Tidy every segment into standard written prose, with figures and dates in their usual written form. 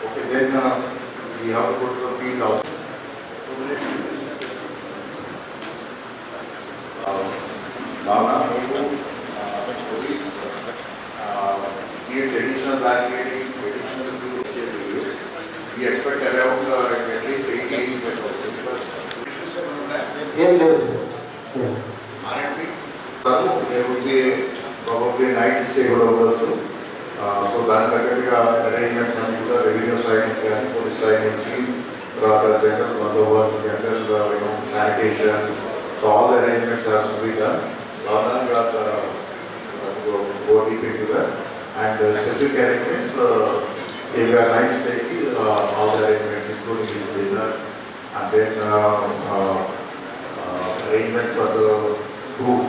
Okay, then we have to go to the field also. Bhavna, police needs additional barricading, additional security. We expect around at least 80,000 issues. R&B. There would be probably night stay also. So దాని తగ్గట్టుగా arrangements అన్ని కూడా revenue side నుంచి కానీ police side నుంచి తర్వాత general బందోబస్తు general sanitation so all the arrangements has to be done సాధారణంగా OT people and specific arrangements save night స్టేకి all the arrangements including dinner and then arrangements for the food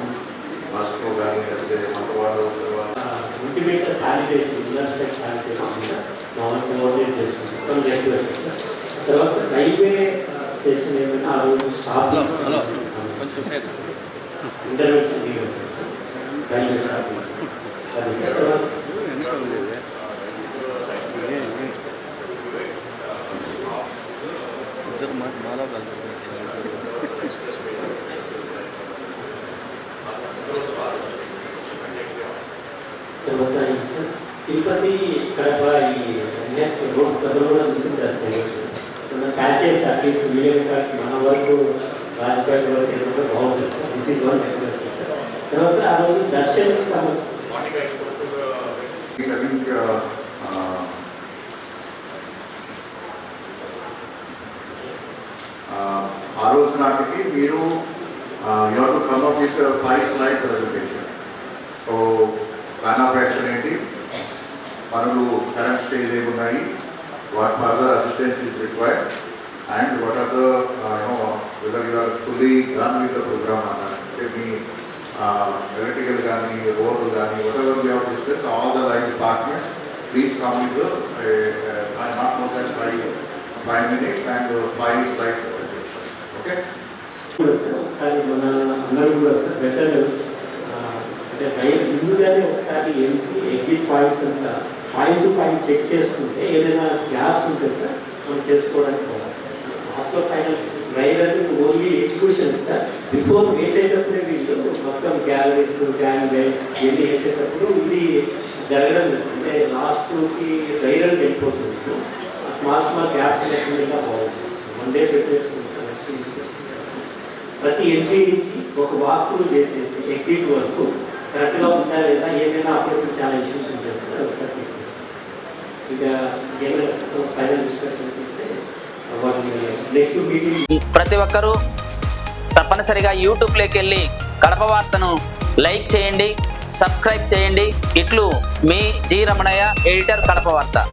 must కానీ లేకపోతే మంటవాళ్ళు ultimate sanitation, inner side sanitation మనం coordinate చేసుకుంటాం request sir. తర్వాత railway station ఏమైనా ఆ రోజు స్టాప్ ఇంటర్వెన్షన్ ఉంటుంది సార్ రైల్వే స్టాప్ అది సార్. తర్వాత తర్వాత సార్ తిరుపతి కడప ఈ నెక్స్ట్ రోడ్ కథలు కూడా మిషన్ చేస్తాయి. ప్యాచెస్ అట్లీస్ట్ మీడియం కార్డ్ మన వరకు రాజపేట వరకు ఏదో బాగుంటుంది sir. This is one request sir. తర్వాత సార్ ఆ రోజు దర్శనం ఆ రోజు నాటికి మీరు you have to come up with 5 slide presentation. So plan of action ఏంటి, పనులు కరెంట్ స్టేజ్ ఏమున్నాయి, what further assistance is required and what are the whether you are fully done with the program అన్నారు. అంటే మీ electrical కానీ రోడ్లు కానీ whatever you have discuss all the line departments please come with not more than 5 minutes and 5 slide presentation. Okay sir. ఒకసారి మన అందరూ కూడా సార్ బెటర్ అంటే రైలు ముందుగానే ఒకసారి ఎగ్జిట్ పాయింట్స్ అంతా పాయింట్ టు పాయింట్ చెక్ చేసుకుంటే ఏదైనా గ్యాప్స్ ఉంటే సార్ మనం చేసుకోవడానికి పోవాలి. లాస్ట్లో ఫైనల్ రైల్ అని ఓన్లీ ఎగ్జిక్యూషన్ సార్. బిఫోర్ వేసేటప్పుడే వీళ్ళు మొత్తం గ్యాలరీస్ గ్యాంగ్ ఇవన్నీ వేసేటప్పుడు ఇది జరగడం లేదు. అంటే లాస్ట్కి రైలు వెళ్ళిపోతుంది. స్మాల్ గ్యాప్స్ లేకుండా బాగుంటుంది సార్. 1 day పెట్టేసుకుంటాం. నెక్స్ట్ ప్రతి ఎంట్రీ నుంచి ఒక వాక్లు చేసేసి ఎగ్జిట్ వరకు కరెక్ట్గా ఉందా లేదా, ఏమైనా అప్పుడు చాలా ఇష్యూస్ ఉంటాయి సార్. ఒకసారి చెక్ చేసుకోండి. ఇక ఏమైనా ఫైనల్ ఇన్స్ట్రక్షన్స్ ఇస్తే నెక్స్ట్ మీటింగ్ ప్రతి ఒక్కరూ తప్పనిసరిగా యూట్యూబ్లోకి వెళ్ళి కడప వార్తను లైక్ చేయండి, సబ్స్క్రైబ్ చేయండి. ఇట్లు మీ జి రమణయ్య, ఎడిటర్, కడప వార్త.